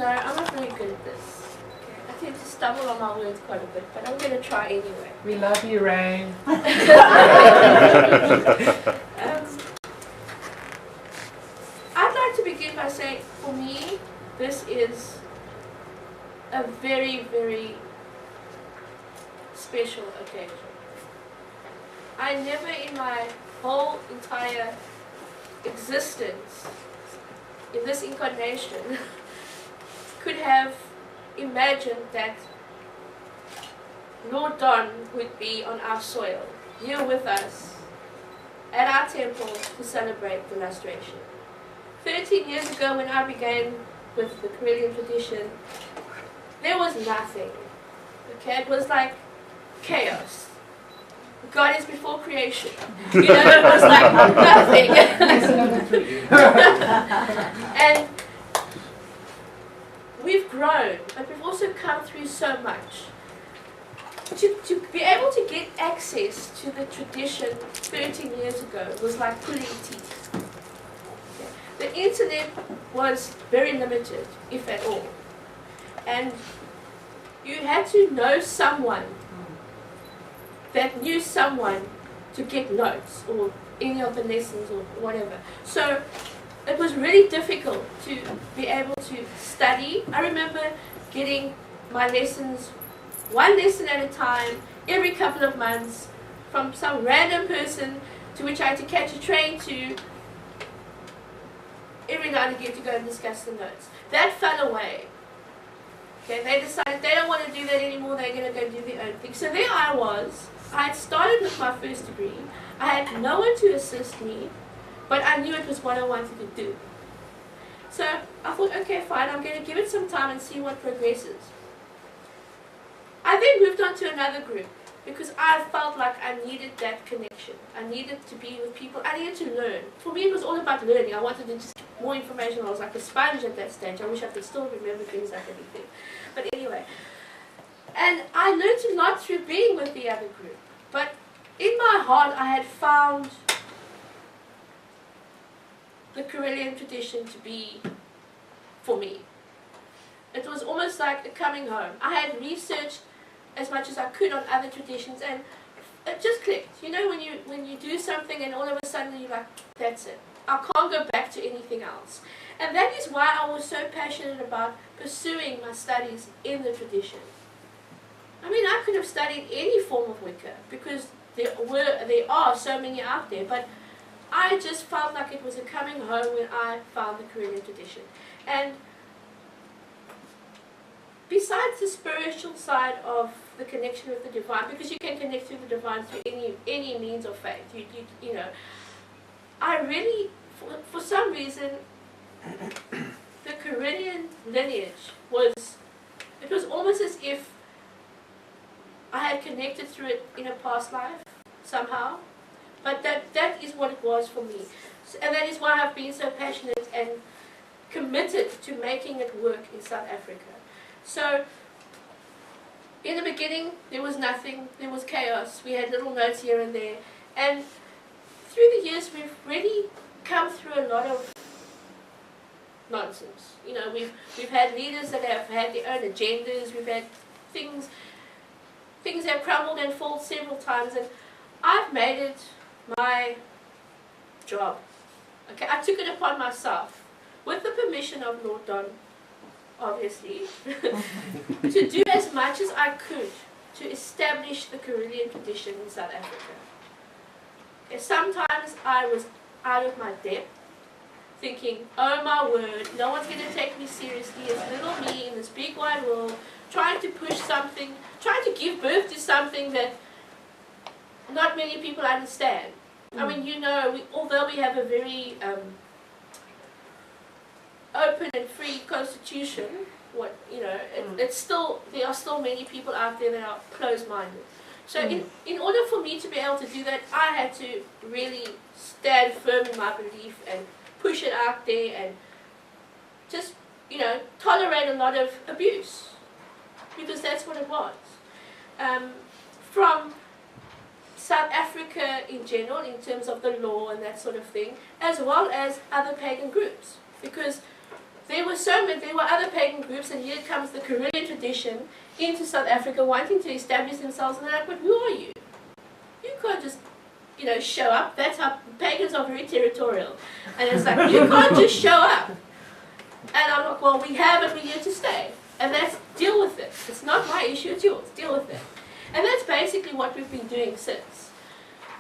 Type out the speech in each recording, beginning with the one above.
No, I'm not very good at this. I tend to stumble on my words quite a bit, but I'm going to try anyway. We love you, Raene. I'd like to begin by saying, for me, this is a very, very special occasion. I never in my whole entire existence, in this incarnation, could have imagined that Lord Don would be on our soil, here with us, at our temple to celebrate the Lustration. 13 years ago when I began with the Correllian tradition, there was nothing. Okay, it was like chaos. God is before creation. You know, it was like nothing. And we've grown, but we've also come through so much. To be able to get access to the tradition 13 years ago was like pulling teeth. Okay. The internet was very limited, if at all. And you had to know someone that knew someone to get notes or any of the lessons or whatever. So it was really difficult to be able to study. I remember getting my lessons, one lesson at a time, every couple of months, from some random person to which I had to catch a train to every now and again to go and discuss the notes. That fell away. Okay, they decided they don't want to do that anymore, they're going to go do their own thing. So there I was. I had started with my first degree. I had no one to assist me, but I knew it was what I wanted to do. So I thought, okay, fine, I'm going to give it some time and see what progresses. I then moved on to another group because I felt like I needed that connection. I needed to be with people. I needed to learn. For me, it was all about learning. I wanted to just get more information. I was like a sponge at that stage. I wish I could still remember things like anything. But anyway. And I learned a lot through being with the other group. But in my heart, I had found the Correllian tradition to be for me. It was almost like a coming home. I had researched as much as I could on other traditions, and it just clicked. You know, when you do something and all of a sudden you're like, that's it. I can't go back to anything else. And that is why I was so passionate about pursuing my studies in the tradition. I mean, I could have studied any form of Wicca because there are so many out there, but I just felt like it was a coming home when I found the Correllian tradition. And besides the spiritual side of the connection with the divine, because you can connect through the divine through any means of faith, you know, I really, for some reason, the Correllian lineage it was almost as if I had connected through it in a past life somehow, but that is what it was for me, and that is why I've been so passionate and committed to making it work in South Africa. So, in the beginning, there was nothing, there was chaos, we had little notes here and there, and through the years we've really come through a lot of nonsense. You know, we've had leaders that have had their own agendas, we've had things have crumbled and fallen several times, and I've made it my job. Okay, I took it upon myself, with the permission of Lord Don, obviously, to do as much as I could to establish the Correllian tradition in South Africa. Okay, sometimes I was out of my depth, thinking, oh my word, no one's going to take me seriously, it's little me in this big wide world, trying to push something, trying to give birth to something that not many people understand. I mean, you know, although we have a very open and free constitution, it's still, there are still many people out there that are closed-minded. So in order for me to be able to do that, I had to really stand firm in my belief and push it out there and just, you know, tolerate a lot of abuse, because that's what it was. From South Africa in general, in terms of the law and that sort of thing, as well as other pagan groups. Because there were other pagan groups, and here comes the Correllian tradition into South Africa wanting to establish themselves, and they're like, but who are you? You can't just, show up. That's how pagans are very territorial. And it's like, you can't just show up. And I'm like, well, we have and we're here to stay. And that's, deal with it. It's not my issue, it's yours. Deal with it. And that's basically what we've been doing since.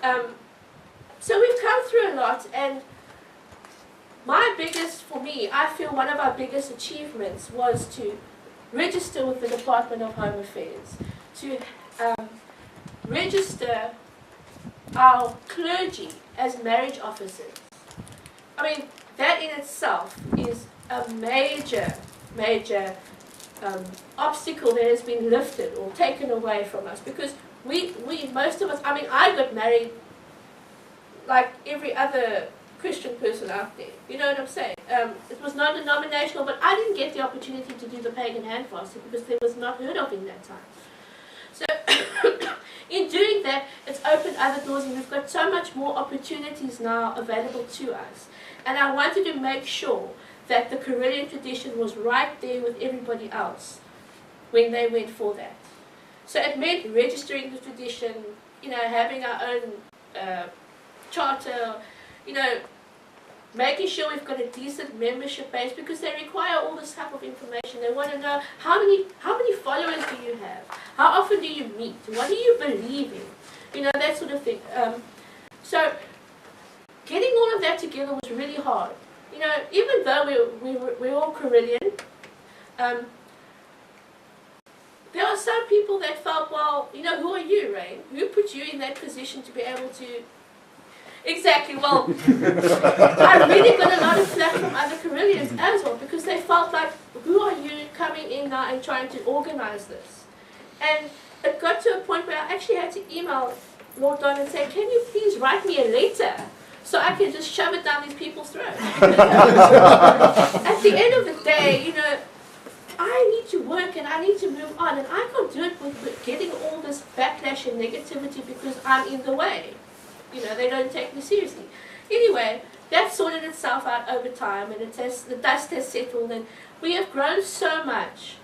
So we've come through a lot, and I feel one of our biggest achievements was to register with the Department of Home Affairs, to register our clergy as marriage officers. I mean, that in itself is a major obstacle that has been lifted or taken away from us, because most of us, I mean, I got married like every other Christian person out there. You know what I'm saying? It was non-denominational, but I didn't get the opportunity to do the pagan hand fasting because there was not heard of in that time. So in doing that, it's opened other doors, and we've got so much more opportunities now available to us. And I wanted to make sure that the Correllian tradition was right there with everybody else when they went for that. So it meant registering the tradition, having our own charter, making sure we've got a decent membership base, because they require all this type of information. They want to know how many followers do you have? How often do you meet? What do you believe in? That sort of thing. So getting all of that together was really hard. Even though we're all Correllian, there are some people that felt, well, who are you, Raene? Who put you in that position to be able to... Exactly, well, I really got a lot of flack from other Correllians as well, because they felt like, who are you coming in now and trying to organize this? And it got to a point where I actually had to email Lord Don and say, can you please write me a letter so I can just shove it down these people's throats? At the end of the day, I need to work and I need to move on, and I can't do it with getting all this backlash and negativity because I'm in the way. They don't take me seriously. Anyway, that sorted itself out over time, and the dust has settled, and we have grown so much.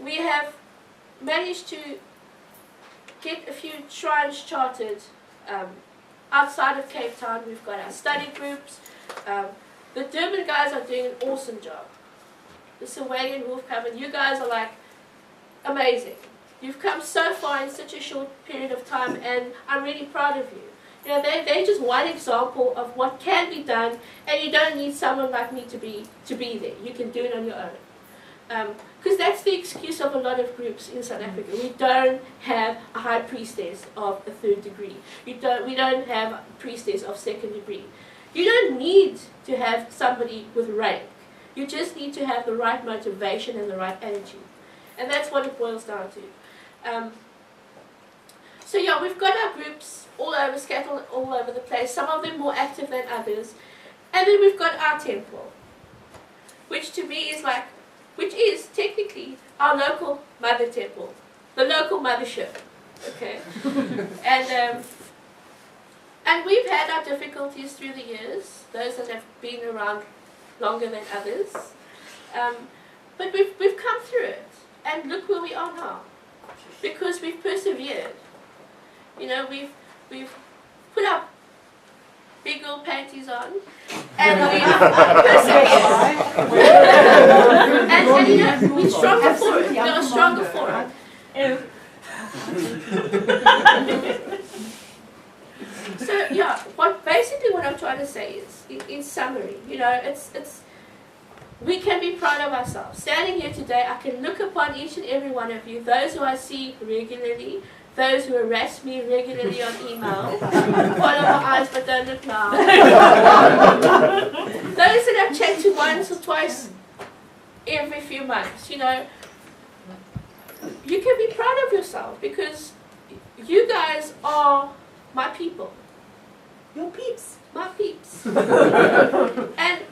We have managed to get a few shrines chartered outside of Cape Town. We've got our study groups. The Durban guys are doing an awesome job. The Sawalian Wolf Coven, you guys are like amazing. You've come so far in such a short period of time, and I'm really proud of you. They're just one example of what can be done, and you don't need someone like me to be there. You can do it on your own. Because that's the excuse of a lot of groups in South Africa. We don't have a high priestess of a 3rd degree. We don't have a priestess of 2nd degree. You don't need to have somebody with rank. You just need to have the right motivation and the right energy. And that's what it boils down to. So yeah, we've got our groups all over, scattered all over the place, some of them more active than others. And then we've got our temple, which to me is technically our local mother temple, the local mothership, okay? And we've had our difficulties through the years, those that have been around longer than others. But we've come through it, and look where we are now. Because we've persevered. We've put our big old panties on, and we've persevered. And we're stronger for it. We are stronger for it. So yeah, what I'm trying to say is, in summary, we can be proud of ourselves. Standing here today, I can look upon each and every one of you, those who I see regularly, those who harass me regularly on email, follow my eyes but don't look now. Those that I've chatted to once or twice every few months, you can be proud of yourself, because you guys are my people. Your peeps. My peeps. And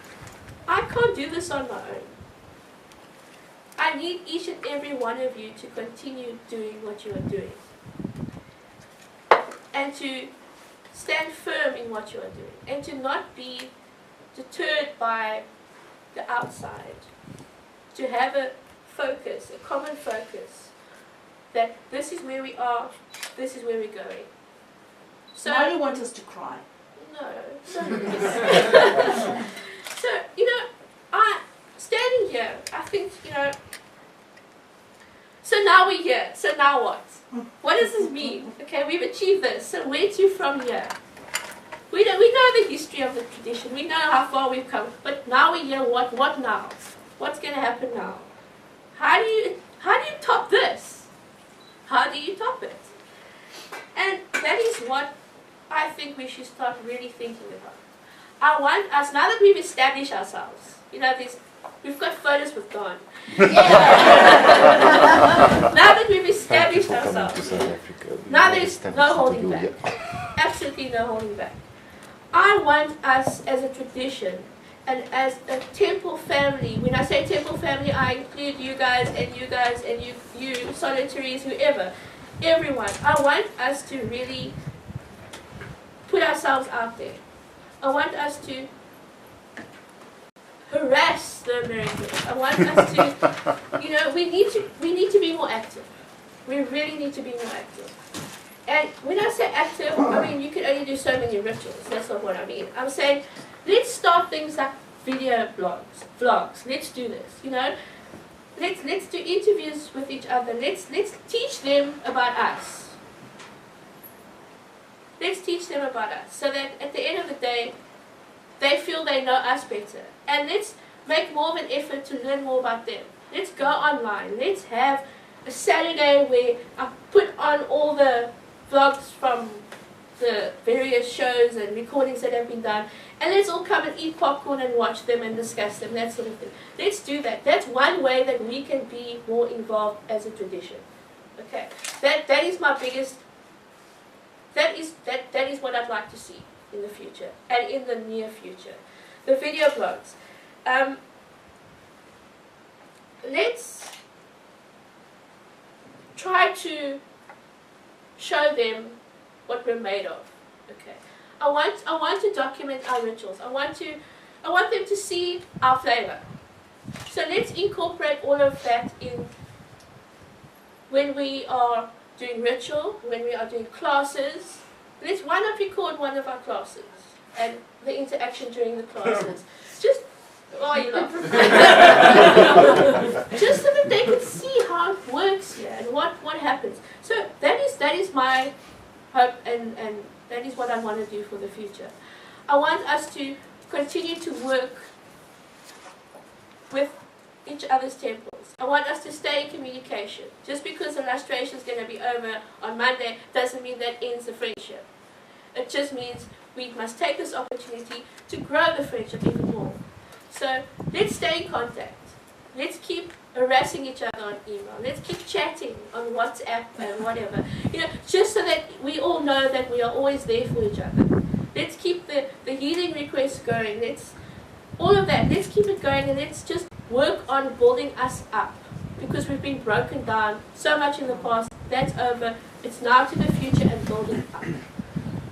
I can't do this on my own. I need each and every one of you to continue doing what you are doing. And to stand firm in what you are doing. And to not be deterred by the outside, to have a focus, a common focus, that this is where we are, this is where we're going. So Why do you want us to cry? no. So, so I standing here, I think, so now we're here. So now what? What does this mean? Okay, we've achieved this. So where to from here? We know the history of the tradition. We know how far we've come. But now we're here. What now? What's going to happen now? How do you top this? How do you top it? And that is what I think we should start really thinking about. I want us, now that we've established ourselves, we've got photos with Don. Now that we've established ourselves, now there's no holding back. Absolutely no holding back. I want us as a tradition and as a temple family, when I say temple family, I include you guys and you solitaries, whoever, everyone. I want us to really put ourselves out there. I want us to harass the Americans. I want us to, we need to be more active. We really need to be more active. And when I say active, I mean you can only do so many rituals. That's not what I mean. I'm saying let's start things like video vlogs. Let's do this. Let's do interviews with each other. Let's teach them about us. Let's teach them about us so that at the end of the day, they feel they know us better. And let's make more of an effort to learn more about them. Let's go online. Let's have a Saturday where I put on all the vlogs from the various shows and recordings that have been done. And let's all come and eat popcorn and watch them and discuss them, that sort of thing. Let's do that. That's one way that we can be more involved as a tradition. Okay, that is my biggest. That is what I'd like to see in the future and in the near future. The video blogs. Let's try to show them what we're made of. Okay. I want to document our rituals. I want them to see our flavor. So let's incorporate all of that in when we are doing ritual, when we are doing classes. Why not record one of our classes and the interaction during the classes? Just just so that they can see how it works here and what happens. So that is my hope and that is what I want to do for the future. I want us to continue to work with each other's temples. I want us to stay in communication. Just because the lustration is going to be over on Monday doesn't mean that ends the friendship. It just means we must take this opportunity to grow the friendship even more. So let's stay in contact. Let's keep harassing each other on email. Let's keep chatting on WhatsApp and whatever. Just so that we all know that we are always there for each other. Let's keep the healing requests going. All of that. Let's keep it going and let's just work on building us up. Because we've been broken down so much in the past. That's over. It's now to the future and building up.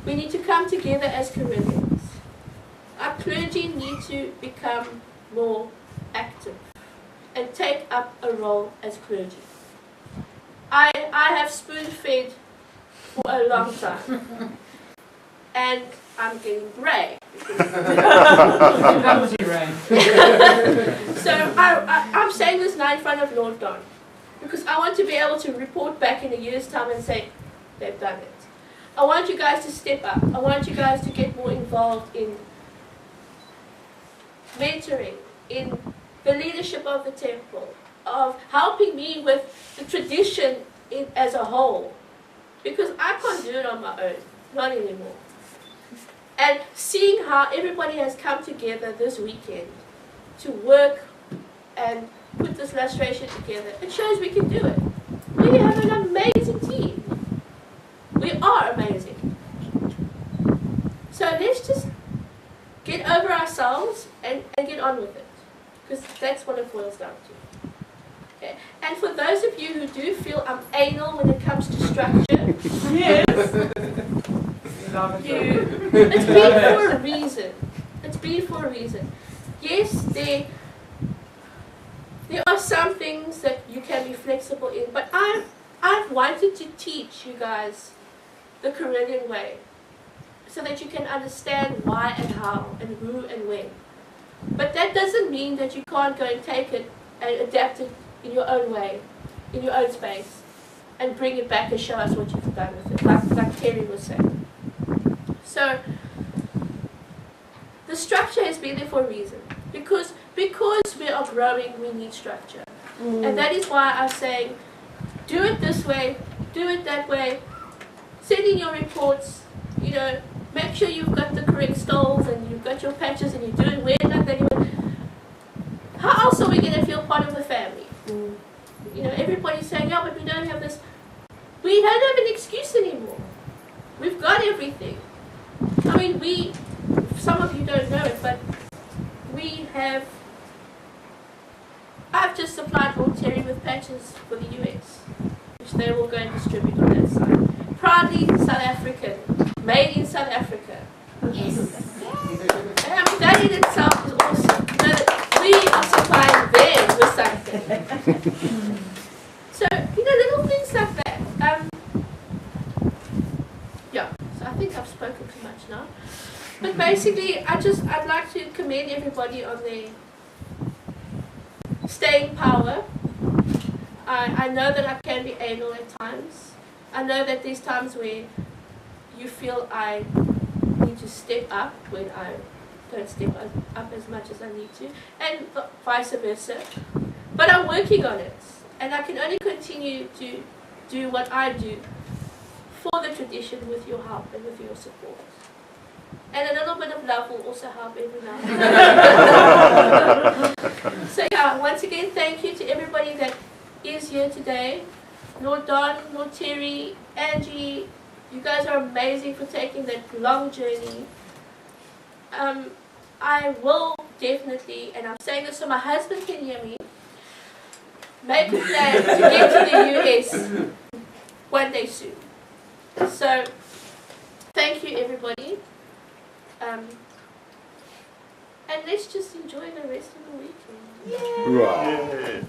We need to come together as Correllians. Our clergy need to become more active and take up a role as clergy. I have spoon-fed for a long time. And I'm getting grey. That was you, Raene. So I'm saying this now in front of Lord Don. Because I want to be able to report back in a year's time and say, they've done it. I want you guys to step up. I want you guys to get more involved in mentoring, in the leadership of the temple, of helping me with the tradition as a whole. Because I can't do it on my own, not anymore. And seeing how everybody has come together this weekend to work and put this lustration together, it shows we can do it. We have an amazing team. We are amazing. So let's just get over ourselves and get on with it. Because that's what it boils down to. Okay. And for those of you who do feel I'm anal when it comes to structure, yes, it's been for a reason. It's been for a reason. Yes, There are some things that you can be flexible in, but I've wanted to teach you guys the Correllian way so that you can understand why and how and who and when. But that doesn't mean that you can't go and take it and adapt it in your own way, in your own space, and bring it back and show us what you've done with it, like Terry was saying. So the structure has been there for a reason. Because we are growing, we need structure. And that is why I'm saying, do it this way, do it that way, send in your reports, you know, make sure you've got the correct stalls and you've got your patches and you're doing weird like that. How else are we going to feel part of the family? You know, everybody's saying, yeah, but we don't have this. We don't have an excuse anymore. We've got everything. I mean, some of you don't know it, but I've just supplied Raw Terry with patches for the US, which they will go and distribute on that side. Proudly South African, made in South Africa. Yes. And that in itself is awesome. You know, that we are supplying them with something. So, you know, little things like that. Yeah, so I think I've spoken too much now. But basically, I'd like to commend everybody on their staying power. I know that I can be anal at times. I know that there's times where you feel I need to step up when I don't step up as much as I need to, and vice versa. But I'm working on it, and I can only continue to do what I do for the tradition with your help and with your support. And a little bit of love will also help every now and then. So yeah, once again, thank you to everybody that is here today. Lord Don, Lord Terry, Angie, you guys are amazing for taking that long journey. I will definitely, and I'm saying this so my husband can hear me, make a plan to get to the US one day soon. So, thank you everybody. And let's just enjoy the rest of the weekend. Right.